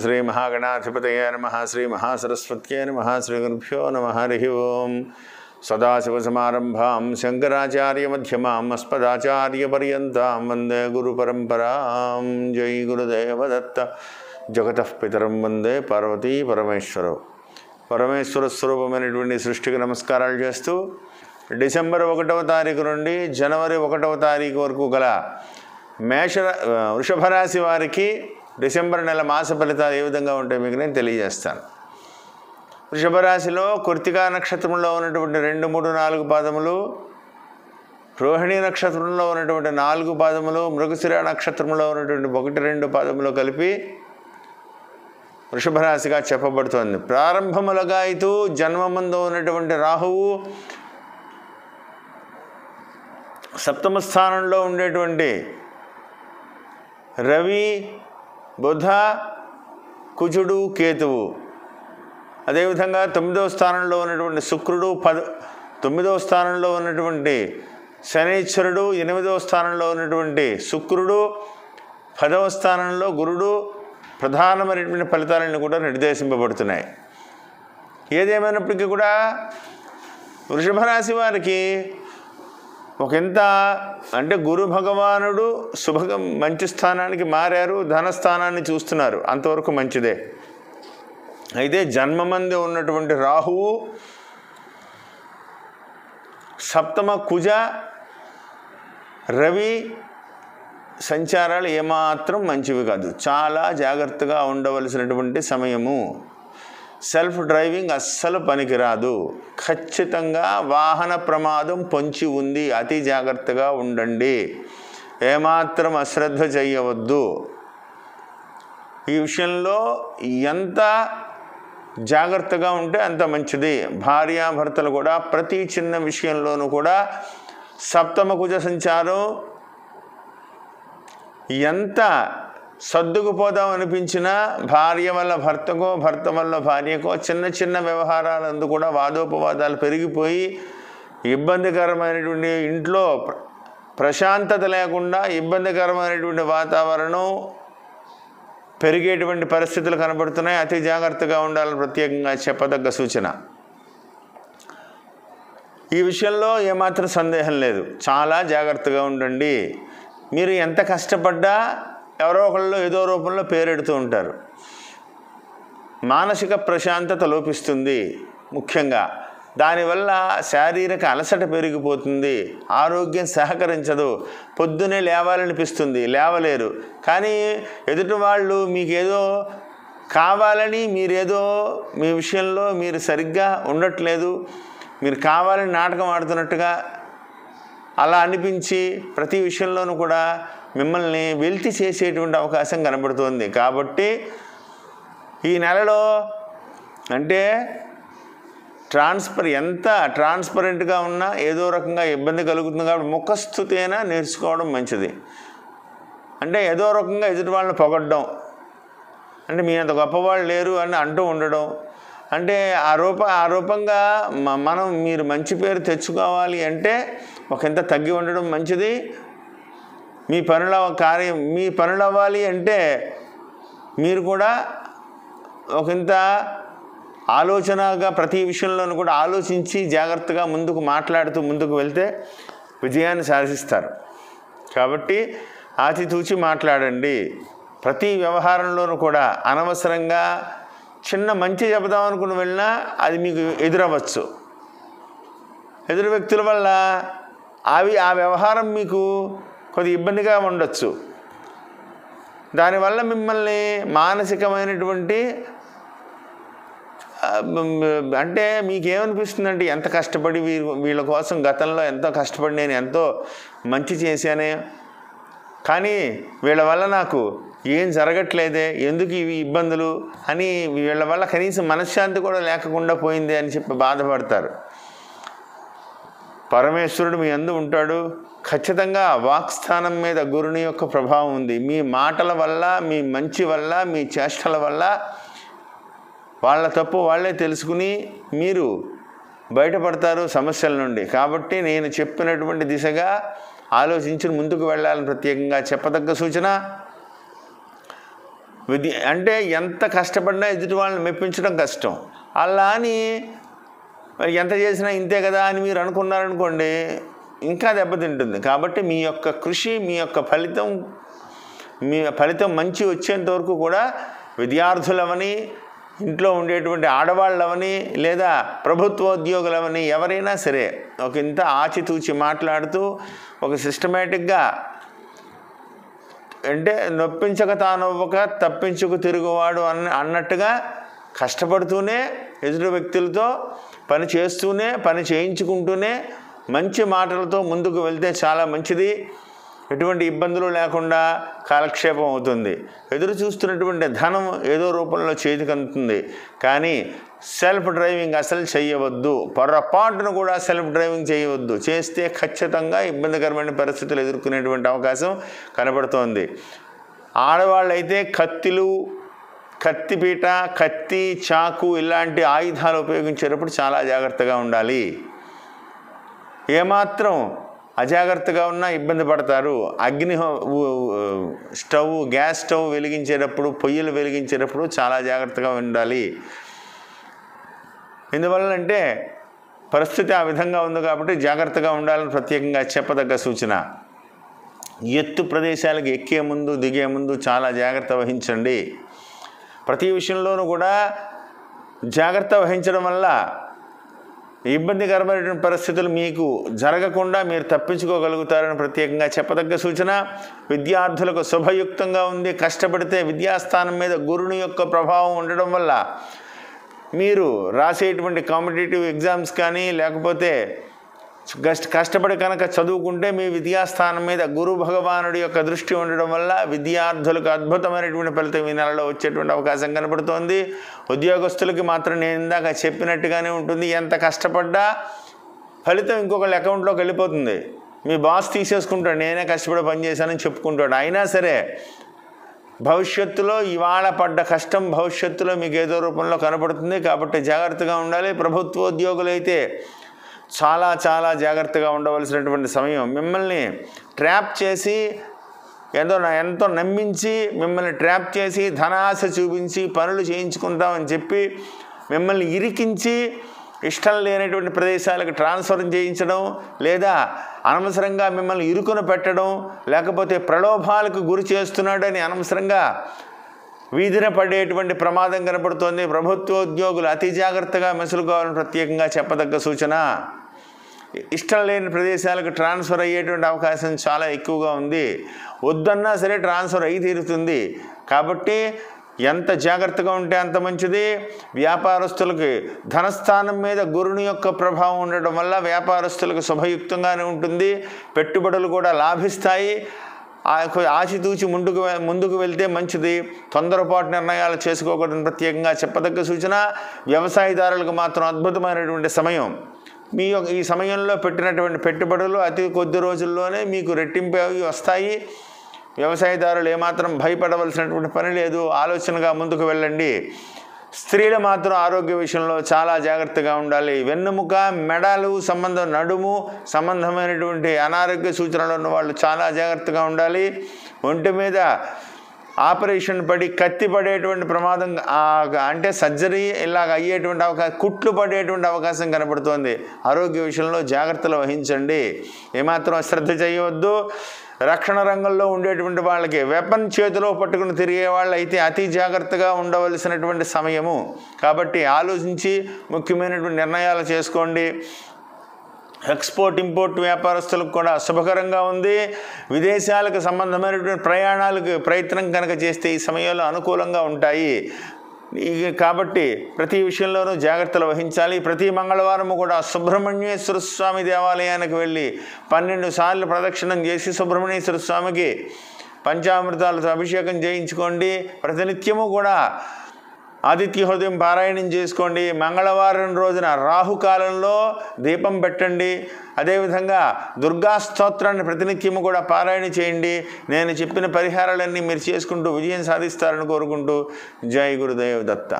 శ్రీ మహాగణాధిపతయే నమః శ్రీ మహాసరస్వత్యై నమః శ్రీ గురుభ్యో నమః హరి ఓం సదాశివసమారంభాం శంకరాచార్యమధ్యమాం అస్మదాచార్యపర్యంతాం వందే గురుపరంపరాం. జై గురుదేవదత్త. జగతః పితరం వందే పార్వతీ పరమేశ్వరౌ. పరమేశ్వర స్వరూపమైనటువంటి సృష్టికి నమస్కారాలు చేస్తూ డిసెంబర్ 1వ తారీఖు నుండి జనవరి 1వ తారీఖు వరకు గల వృషభ రాశి వారికి డిసెంబర్ నెల మాస ఫలితాలు ఏ విధంగా ఉంటాయి మీకు నేను తెలియజేస్తాను. వృషభ రాశిలో కృత్తికా నక్షత్రంలో ఉన్నటువంటి 2, 3, 4 పాదములు, రోహిణీ నక్షత్రంలో ఉన్నటువంటి 4 పాదములు, మృగశిర నక్షత్రంలో ఉన్నటువంటి 1, 2 పాదములు కలిపి వృషభ రాశిగా చెప్పబడుతోంది. ప్రారంభములుగా అయితే జన్మమందు ఉన్నటువంటి రాహువు సప్తమ స్థానంలో ఉండేటువంటి రవి, బుధ, కుజుడు, కేతువు, అదేవిధంగా 9వ స్థానంలో ఉన్నటువంటి శుక్రుడు, 9వ స్థానంలో ఉన్నటువంటి శనీశ్వరుడు, 8వ స్థానంలో ఉన్నటువంటి శుక్రుడు, 10వ స్థానంలో గురుడు ప్రధానమైనటువంటి ఫలితాలను కూడా నిర్దేశింపబడుతున్నాయి. ఏదేమైనప్పటికీ కూడా వృషభ రాశి వారికి ఒకంత అంటే గురు భగవానుడు మంచి స్థానానికి మారారు, ధనస్థానాన్ని చూస్తున్నారు, అంతవరకు మంచిదే. అయితే జన్మమంది ఉన్నటువంటి రాహువు, సప్తమ కుజ, రవి సంచారాలు ఏమాత్రం మంచివి కాదు. చాలా జాగ్రత్తగా ఉండవలసినటువంటి సమయము. సెల్ఫ్ డ్రైవింగ్ అస్సలు పనికిరాదు. ఖచ్చితంగా వాహన ప్రమాదం పొంచి ఉంది. అతి జాగ్రత్తగా ఉండండి. ఏమాత్రం అశ్రద్ధ చేయవద్దు. ఈ విషయంలో ఎంత జాగ్రత్తగా ఉంటే అంత మంచిది. భార్యాభర్తలు కూడా ప్రతి చిన్న విషయంలోనూ కూడా సప్తమ కుజ సంచారం ఎంత సర్దుకుపోదాం అనిపించినా భార్య వల్ల భర్తకో, భర్త వల్ల భార్యకో చిన్న చిన్న వ్యవహారాలందు కూడా వాదోపవాదాలు పెరిగిపోయి ఇబ్బందికరమైనటువంటి ఇంట్లో ప్రశాంతత లేకుండా ఇబ్బందికరమైనటువంటి వాతావరణం పెరిగేటువంటి పరిస్థితులు కనబడుతున్నాయి. అతి జాగ్రత్తగా ఉండాలని ప్రత్యేకంగా చెప్పదగ్గ సూచన. ఈ విషయంలో ఏమాత్రం సందేహం లేదు. చాలా జాగ్రత్తగా ఉండండి. మీరు ఎంత కష్టపడ్డా ఎవరో ఒకళ్ళు ఏదో రూపంలో పేరెడుతూ ఉంటారు. మానసిక ప్రశాంతత లోపిస్తుంది. ముఖ్యంగా దానివల్ల శారీరక అలసట పెరిగిపోతుంది. ఆరోగ్యం సహకరించదు. పొద్దునే లేవాలనిపిస్తుంది, లేవలేరు. కానీ ఎదుటి వాళ్ళు మీకేదో కావాలని, మీరేదో మీ విషయంలో మీరు సరిగ్గా ఉండట్లేదు, మీరు కావాలని నాటకం ఆడుతున్నట్టుగా అలా అనిపించి ప్రతి విషయంలోనూ కూడా మిమ్మల్ని వెలితి చేసేటువంటి అవకాశం కనబడుతుంది. కాబట్టి ఈ నెలలో అంటే ఎంత ట్రాన్స్పరెంట్గా ఉన్నా ఏదో రకంగా ఇబ్బంది కలుగుతుంది. కాబట్టి ముఖస్థుతి అయినా నేర్చుకోవడం మంచిది. అంటే ఏదో రకంగా ఎదుటి వాళ్ళని పొగడ్డం, అంటే మీ అంత గొప్పవాళ్ళు లేరు అని అంటూ ఉండడం, అంటే ఆ రూపంగా మీరు మంచి పేరు తెచ్చుకోవాలి అంటే ఒకంత తగ్గి ఉండడం మంచిది. మీ పనులు అవ్వాలి అంటే మీరు కూడా ఒకంత ఆలోచనగా ప్రతి విషయంలోనూ కూడా ఆలోచించి జాగ్రత్తగా ముందుకు మాట్లాడుతూ ముందుకు వెళ్తే విజయాన్ని సాధిస్తారు. కాబట్టి ఆచితూచి మాట్లాడండి. ప్రతి వ్యవహారంలోనూ కూడా అనవసరంగా చిన్న మంచి చెబుదాం అనుకుని వెళ్ళినా అది మీకు ఎదురవ్వచ్చు. ఎదురు వ్యక్తుల వల్ల ఆ వ్యవహారం మీకు కొద్ది ఇబ్బందిగా ఉండొచ్చు. దానివల్ల మిమ్మల్ని మానసికమైనటువంటి అంటే మీకేమనిపిస్తుందంటే ఎంత కష్టపడి వీళ్ళ కోసం గతంలో ఎంతో కష్టపడి నేను ఎంతో మంచి చేశానే, కానీ వీళ్ళ వల్ల నాకు ఏం జరగట్లేదే, ఎందుకు ఇవి ఇబ్బందులు అని వీళ్ళ వల్ల కనీసం మనశ్శాంతి కూడా లేకుండా పోయింది అని చెప్పి బాధపడతారు. పరమేశ్వరుడు మీ యందు ఉంటాడు. ఖచ్చితంగా వాక్స్థానం మీద గురుని యొక్క ప్రభావం ఉంది. మీ మాటల వల్ల, మీ మంచి వల్ల, మీ చేష్టల వల్ల వాళ్ళ తప్పు వాళ్ళే తెలుసుకుని మీరు బయటపడతారు సమస్యల నుండి. కాబట్టి నేను చెప్పినటువంటి దిశగా ఆలోచించి ముందుకు వెళ్ళాలని ప్రత్యేకంగా చెప్పదగ్గ సూచన. అంటే ఎంత కష్టపడినా ఎదుటి వాళ్ళని మెప్పించడం కష్టం. అలా అని ఎంత చేసినా ఇంతే కదా అని మీరు అనుకున్నారనుకోండి, ఇంకా దెబ్బతింటుంది. కాబట్టి మీ యొక్క కృషి, మీ యొక్క ఫలితం మంచి వచ్చేంత వరకు కూడా విద్యార్థులవని, ఇంట్లో ఉండేటువంటి ఆడవాళ్ళవని, లేదా ప్రభుత్వోద్యోగులవని ఎవరైనా సరే ఒక ఇంత ఆచితూచి మాట్లాడుతూ ఒక సిస్టమేటిక్గా, అంటే నొప్పించక తానొవ్వక తప్పించుకు తిరుగువాడు అన్నట్టుగా కష్టపడుతూనే ఎదుటి వ్యక్తులతో పని చేస్తూనే, పని చేయించుకుంటూనే మంచి మాటలతో ముందుకు వెళ్తే చాలా మంచిది. ఎటువంటి ఇబ్బందులు లేకుండా కాలక్షేపం అవుతుంది. ఎదురు చూస్తున్నటువంటి ధనం ఏదో రూపంలో చేతికి అందుతుంది. కానీ సెల్ఫ్ డ్రైవింగ్ అసలు చేయవద్దు. పొరపాటును కూడా సెల్ఫ్ డ్రైవింగ్ చేయవద్దు. చేస్తే ఖచ్చితంగా ఇబ్బందికరమైన పరిస్థితులు ఎదుర్కొనేటువంటి అవకాశం కనబడుతోంది. ఆడవాళ్ళైతే కత్తిలు, కత్తిపీట, కత్తి, చాకు ఇలాంటి ఆయుధాలు ఉపయోగించేటప్పుడు చాలా జాగ్రత్తగా ఉండాలి. ఏమాత్రం అజాగ్రత్తగా ఉన్నా ఇబ్బంది పడతారు. గ్యాస్ స్టవ్ వెలిగించేటప్పుడు, పొయ్యిలు వెలిగించేటప్పుడు చాలా జాగ్రత్తగా ఉండాలి. ఎందువల్లంటే పరిస్థితి ఆ విధంగా ఉంది కాబట్టి జాగ్రత్తగా ఉండాలని ప్రత్యేకంగా చెప్పదగ్గ సూచన. ఎత్తు ప్రదేశాలకు ఎక్కే ముందు, దిగే ముందు చాలా జాగ్రత్త వహించండి. ప్రతి విషయంలోనూ కూడా జాగ్రత్త వహించడం వల్ల ఇబ్బందికరమైనటువంటి పరిస్థితులు మీకు జరగకుండా మీరు తప్పించుకోగలుగుతారని ప్రత్యేకంగా చెప్పదగ్గ సూచన. విద్యార్థులకు శుభయుక్తంగా ఉంది. కష్టపడితే విద్యాస్థానం మీద గురుని యొక్క ప్రభావం ఉండడం వల్ల మీరు రాసేటువంటి కాంపిటేటివ్ ఎగ్జామ్స్ కానీ, లేకపోతే కష్టపడి కనుక చదువుకుంటే మీ విద్యాస్థానం మీద గురు భగవానుడి యొక్క దృష్టి ఉండడం వల్ల విద్యార్థులకు అద్భుతమైనటువంటి ఫలితం ఈ నెలలో వచ్చేటువంటి అవకాశం కనబడుతోంది. ఉద్యోగస్తులకి మాత్రం నేను ఇందాక చెప్పినట్టుగానే ఉంటుంది. ఎంత కష్టపడ్డా ఫలితం ఇంకొకళ్ళ అకౌంట్లోకి వెళ్ళిపోతుంది. మీ బాస్ తీసేసుకుంటాడు, నేనే కష్టపడి పనిచేశానని చెప్పుకుంటాడు. అయినా సరే భవిష్యత్తులో ఇవాళ పడ్డ కష్టం భవిష్యత్తులో మీకు ఏదో రూపంలో కనబడుతుంది. కాబట్టి జాగ్రత్తగా ఉండాలి. ప్రభుత్వోద్యోగులైతే చాలా చాలా జాగ్రత్తగా ఉండవలసినటువంటి సమయం. మిమ్మల్ని ట్రాప్ చేసి, ఎంతో నమ్మించి, మిమ్మల్ని ట్రాప్ చేసి, ధనాశ చూపించి, పనులు చేయించుకుంటామని చెప్పి మిమ్మల్ని ఇరికించి ఇష్టం లేనటువంటి ప్రదేశాలకు ట్రాన్స్ఫర్ చేయించడం, లేదా అనవసరంగా మిమ్మల్ని ఇరుకున పెట్టడం, లేకపోతే ప్రలోభాలకు గురి చేస్తున్నాడని అనవసరంగా వీధిన పడేటువంటి ప్రమాదం కనపడుతోంది. ప్రభుత్వోద్యోగులు అతి జాగ్రత్తగా మెసులుకోవాలని ప్రత్యేకంగా చెప్పదగ్గ సూచన. ఇష్టం లేని ప్రదేశాలకు ట్రాన్స్ఫర్ అయ్యేటువంటి అవకాశం చాలా ఎక్కువగా ఉంది. వద్దన్నా సరే ట్రాన్స్ఫర్ అయ్యి తీరుతుంది. కాబట్టి ఎంత జాగ్రత్తగా ఉంటే అంత మంచిది. వ్యాపారస్తులకి ధనస్థానం మీద గురుని యొక్క ప్రభావం ఉండడం వల్ల వ్యాపారస్తులకు శుభయుక్తంగానే ఉంటుంది. పెట్టుబడులు కూడా లాభిస్తాయి. ఆచితూచి ముందుకు వెళ్తే మంచిది. తొందరపాటు నిర్ణయాలు చేసుకోకూడదని ప్రత్యేకంగా చెప్పదగ్గ సూచన. వ్యవసాయదారులకు మాత్రం అద్భుతమైనటువంటి సమయం. ఈ సమయంలో పెట్టినటువంటి పెట్టుబడులు అతి కొద్ది రోజుల్లోనే మీకు రెట్టింపు వస్తాయి. వ్యవసాయదారులు ఏమాత్రం భయపడవలసినటువంటి పని లేదు. ఆలోచనగా ముందుకు వెళ్ళండి. స్త్రీలు మాత్రం ఆరోగ్య విషయంలో చాలా జాగ్రత్తగా ఉండాలి. వెన్నుముక, మెడలు నడుము సంబంధమైనటువంటి అనారోగ్య సూచనలు ఉన్న వాళ్ళు చాలా జాగ్రత్తగా ఉండాలి. ఒంటి మీద ఆపరేషన్ పడి కత్తి పడేటువంటి ప్రమాదం, అంటే సర్జరీ ఇలాగ అయ్యేటువంటి అవకాశం, కుట్లు పడేటువంటి అవకాశం కనబడుతోంది. ఆరోగ్య విషయంలో జాగ్రత్తలు వహించండి. ఏమాత్రం అశ్రద్ధ చేయవద్దు. రక్షణ రంగంలో ఉండేటువంటి వాళ్ళకి వెపన్ చేతిలో పట్టుకుని తిరిగే వాళ్ళు అయితే అతి జాగ్రత్తగా ఉండవలసినటువంటి సమయము. కాబట్టి ఆలోచించి ముఖ్యమైనటువంటి నిర్ణయాలు చేసుకోండి. ఎక్స్పోర్ట్ ఇంపోర్ట్ వ్యాపారస్తులకు కూడా శుభకరంగా ఉంది. విదేశాలకు సంబంధమైనటువంటి ప్రయాణాలకు ప్రయత్నం కనుక చేస్తే ఈ సమయంలో అనుకూలంగా ఉంటాయి. కాబట్టి ప్రతి విషయంలోనూ జాగ్రత్తలు వహించాలి. ప్రతి మంగళవారము కూడా సుబ్రహ్మణ్యేశ్వర స్వామి దేవాలయానికి వెళ్ళి 12 సార్లు ప్రదక్షిణం చేసి సుబ్రహ్మణ్యేశ్వర స్వామికి పంచామృతాలతో అభిషేకం చేయించుకోండి. ప్రతినిత్యము కూడా ఆదిత్య హృదయం పారాయణం చేసుకోండి. మంగళవారం రోజున రాహుకాలంలో దీపం పెట్టండి. అదేవిధంగా దుర్గా స్తోత్రాన్ని ప్రతినిత్యము కూడా పారాయణ చేయండి. నేను చెప్పిన పరిహారాలన్నీ మీరు చేసుకుంటూ విజయం సాధిస్తారని కోరుకుంటూ జై గురుదేవ్ దత్త.